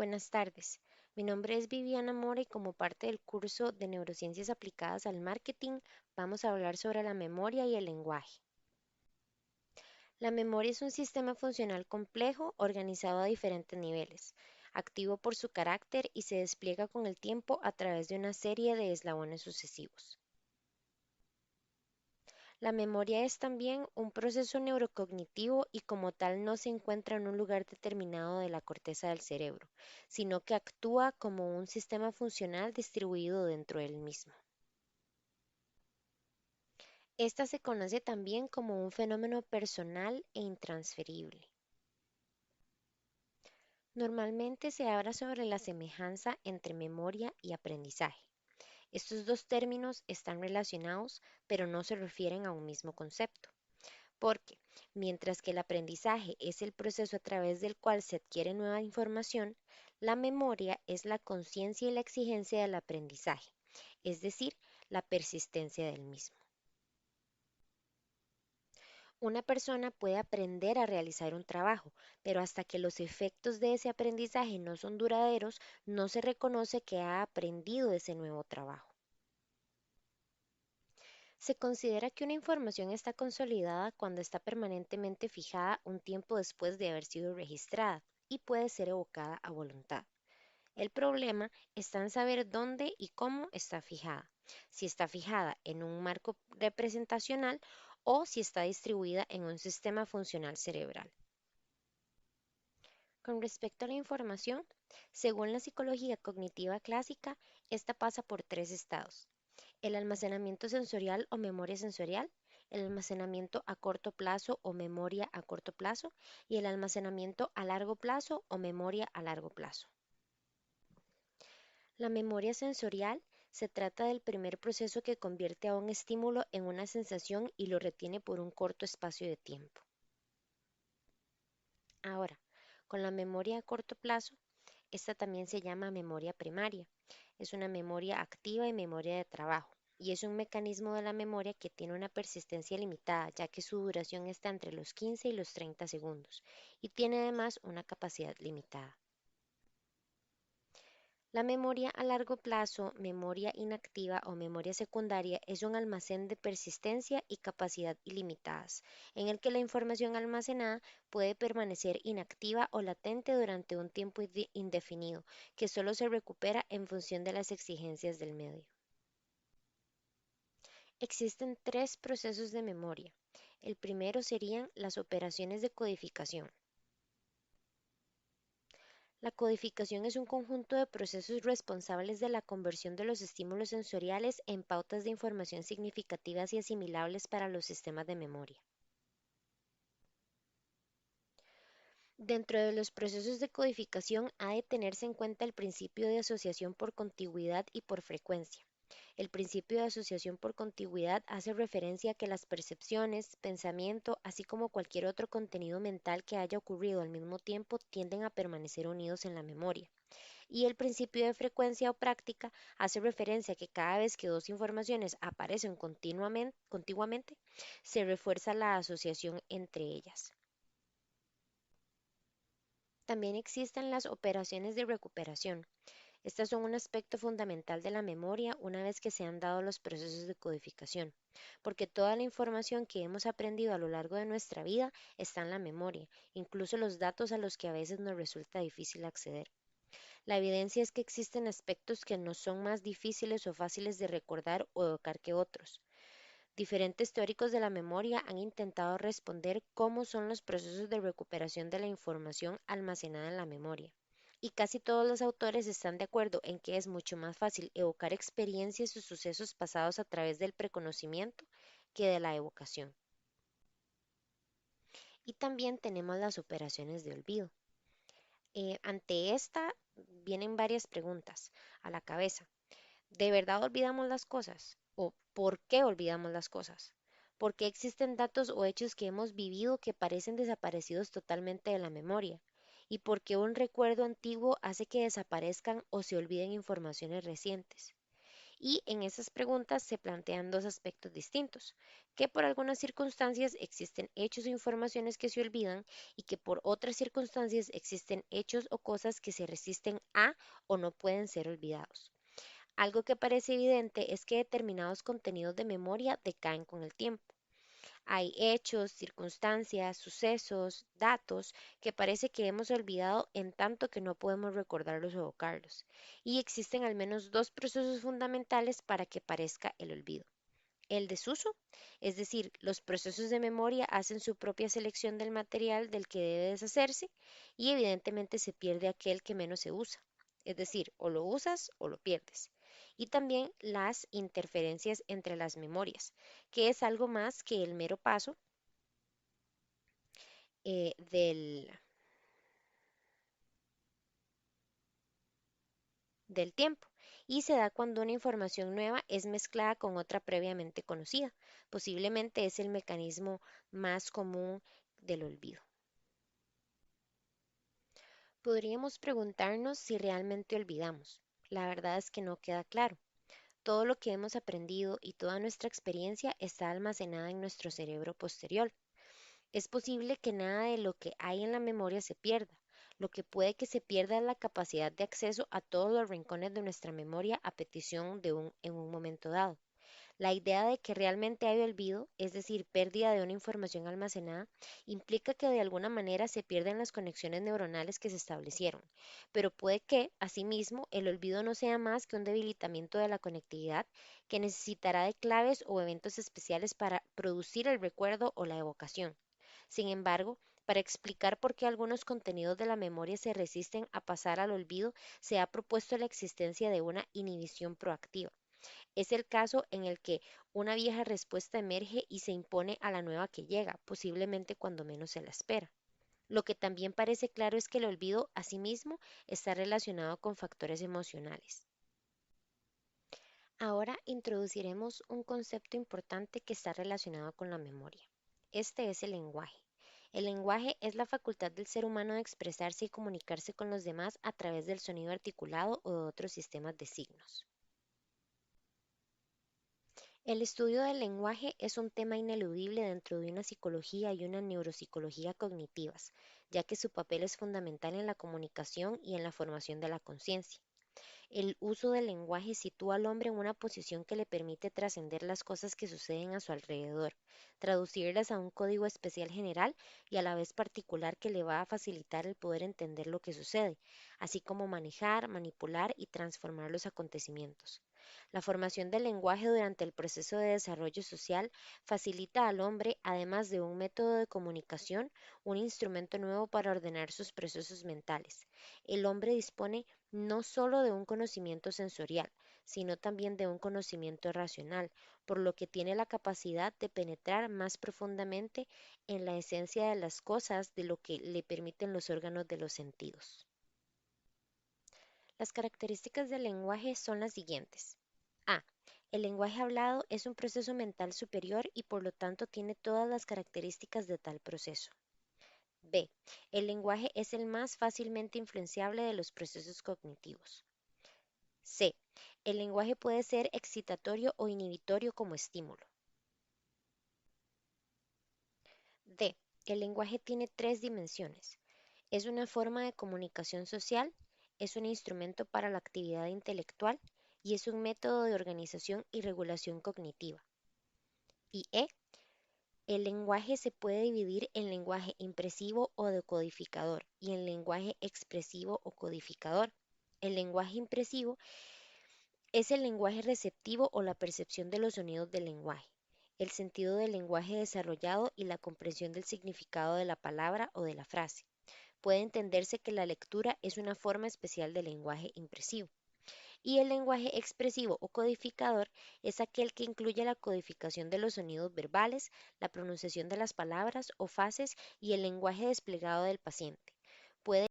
Buenas tardes. Mi nombre es Viviana Mora y como parte del curso de Neurociencias aplicadas al marketing, vamos a hablar sobre la memoria y el lenguaje. La memoria es un sistema funcional complejo organizado a diferentes niveles, activo por su carácter y se despliega con el tiempo a través de una serie de eslabones sucesivos. La memoria es también un proceso neurocognitivo y como tal no se encuentra en un lugar determinado de la corteza del cerebro, sino que actúa como un sistema funcional distribuido dentro del mismo. Esta se conoce también como un fenómeno personal e intransferible. Normalmente se habla sobre la semejanza entre memoria y aprendizaje. Estos dos términos están relacionados, pero no se refieren a un mismo concepto. Porque, mientras que el aprendizaje es el proceso a través del cual se adquiere nueva información, la memoria es la conciencia y la exigencia del aprendizaje, es decir, la persistencia del mismo. Una persona puede aprender a realizar un trabajo, pero hasta que los efectos de ese aprendizaje no son duraderos, no se reconoce que ha aprendido ese nuevo trabajo. Se considera que una información está consolidada cuando está permanentemente fijada un tiempo después de haber sido registrada y puede ser evocada a voluntad. El problema está en saber dónde y cómo está fijada, si está fijada en un marco representacional o si está distribuida en un sistema funcional cerebral. Con respecto a la información, según la psicología cognitiva clásica, esta pasa por tres estados: el almacenamiento sensorial o memoria sensorial, el almacenamiento a corto plazo o memoria a corto plazo y el almacenamiento a largo plazo o memoria a largo plazo. La memoria sensorial se trata del primer proceso que convierte a un estímulo en una sensación y lo retiene por un corto espacio de tiempo. Ahora, con la memoria a corto plazo, esta también se llama memoria primaria. Es una memoria activa y memoria de trabajo, y es un mecanismo de la memoria que tiene una persistencia limitada, ya que su duración está entre los 15 y los 30 segundos, y tiene además una capacidad limitada. La memoria a largo plazo, memoria inactiva o memoria secundaria es un almacén de persistencia y capacidad ilimitadas, en el que la información almacenada puede permanecer inactiva o latente durante un tiempo indefinido, que solo se recupera en función de las exigencias del medio. Existen tres procesos de memoria. El primero serían las operaciones de codificación. La codificación es un conjunto de procesos responsables de la conversión de los estímulos sensoriales en pautas de información significativas y asimilables para los sistemas de memoria. Dentro de los procesos de codificación ha de tenerse en cuenta el principio de asociación por contigüidad y por frecuencia. El principio de asociación por contigüidad hace referencia a que las percepciones, pensamiento, así como cualquier otro contenido mental que haya ocurrido al mismo tiempo tienden a permanecer unidos en la memoria. Y el principio de frecuencia o práctica hace referencia a que cada vez que dos informaciones aparecen contiguamente, se refuerza la asociación entre ellas. También existen las operaciones de recuperación. Estas son un aspecto fundamental de la memoria una vez que se han dado los procesos de codificación, porque toda la información que hemos aprendido a lo largo de nuestra vida está en la memoria, incluso los datos a los que a veces nos resulta difícil acceder. La evidencia es que existen aspectos que nos son más difíciles o fáciles de recordar o evocar que otros. Diferentes teóricos de la memoria han intentado responder cómo son los procesos de recuperación de la información almacenada en la memoria. Y casi todos los autores están de acuerdo en que es mucho más fácil evocar experiencias o sucesos pasados a través del preconocimiento que de la evocación. Y también tenemos las operaciones de olvido. Ante esta vienen varias preguntas a la cabeza. ¿De verdad olvidamos las cosas? ¿O por qué olvidamos las cosas? ¿Por qué existen datos o hechos que hemos vivido que parecen desaparecidos totalmente de la memoria? ¿Y por qué un recuerdo antiguo hace que desaparezcan o se olviden informaciones recientes? Y en esas preguntas se plantean dos aspectos distintos, que por algunas circunstancias existen hechos o informaciones que se olvidan y que por otras circunstancias existen hechos o cosas que se resisten a o no pueden ser olvidados. Algo que parece evidente es que determinados contenidos de memoria decaen con el tiempo. Hay hechos, circunstancias, sucesos, datos que parece que hemos olvidado en tanto que no podemos recordarlos o evocarlos. Y existen al menos dos procesos fundamentales para que parezca el olvido. El desuso, es decir, los procesos de memoria hacen su propia selección del material del que debe deshacerse y evidentemente se pierde aquel que menos se usa, es decir, o lo usas o lo pierdes. Y también las interferencias entre las memorias, que es algo más que el mero paso eh, del, del tiempo y se da cuando una información nueva es mezclada con otra previamente conocida. Posiblemente es el mecanismo más común del olvido. Podríamos preguntarnos si realmente olvidamos. La verdad es que no queda claro. Todo lo que hemos aprendido y toda nuestra experiencia está almacenada en nuestro cerebro posterior. Es posible que nada de lo que hay en la memoria se pierda. Lo que puede que se pierda es la capacidad de acceso a todos los rincones de nuestra memoria a petición en un momento dado. La idea de que realmente hay olvido, es decir, pérdida de una información almacenada, implica que de alguna manera se pierden las conexiones neuronales que se establecieron, pero puede que, asimismo, el olvido no sea más que un debilitamiento de la conectividad que necesitará de claves o eventos especiales para producir el recuerdo o la evocación. Sin embargo, para explicar por qué algunos contenidos de la memoria se resisten a pasar al olvido, se ha propuesto la existencia de una inhibición proactiva. Es el caso en el que una vieja respuesta emerge y se impone a la nueva que llega, posiblemente cuando menos se la espera. Lo que también parece claro es que el olvido, asimismo, está relacionado con factores emocionales. Ahora introduciremos un concepto importante que está relacionado con la memoria. Este es el lenguaje. El lenguaje es la facultad del ser humano de expresarse y comunicarse con los demás a través del sonido articulado o de otros sistemas de signos. El estudio del lenguaje es un tema ineludible dentro de una psicología y una neuropsicología cognitivas, ya que su papel es fundamental en la comunicación y en la formación de la conciencia. El uso del lenguaje sitúa al hombre en una posición que le permite trascender las cosas que suceden a su alrededor, traducirlas a un código especial general y a la vez particular que le va a facilitar el poder entender lo que sucede, así como manejar, manipular y transformar los acontecimientos. La formación del lenguaje durante el proceso de desarrollo social facilita al hombre, además de un método de comunicación, un instrumento nuevo para ordenar sus procesos mentales. El hombre dispone no solo de un conocimiento sensorial, sino también de un conocimiento racional, por lo que tiene la capacidad de penetrar más profundamente en la esencia de las cosas de lo que le permiten los órganos de los sentidos. Las características del lenguaje son las siguientes. A. El lenguaje hablado es un proceso mental superior y por lo tanto tiene todas las características de tal proceso. B. El lenguaje es el más fácilmente influenciable de los procesos cognitivos. C. El lenguaje puede ser excitatorio o inhibitorio como estímulo. D. El lenguaje tiene tres dimensiones. Es una forma de comunicación social, es un instrumento para la actividad intelectual y es un método de organización y regulación cognitiva. Y E. El lenguaje se puede dividir en lenguaje impresivo o decodificador y en lenguaje expresivo o codificador. El lenguaje impresivo es el lenguaje receptivo o la percepción de los sonidos del lenguaje, el sentido del lenguaje desarrollado y la comprensión del significado de la palabra o de la frase. Puede entenderse que la lectura es una forma especial del lenguaje impresivo. Y el lenguaje expresivo o codificador es aquel que incluye la codificación de los sonidos verbales, la pronunciación de las palabras o fases y el lenguaje desplegado del paciente. Puede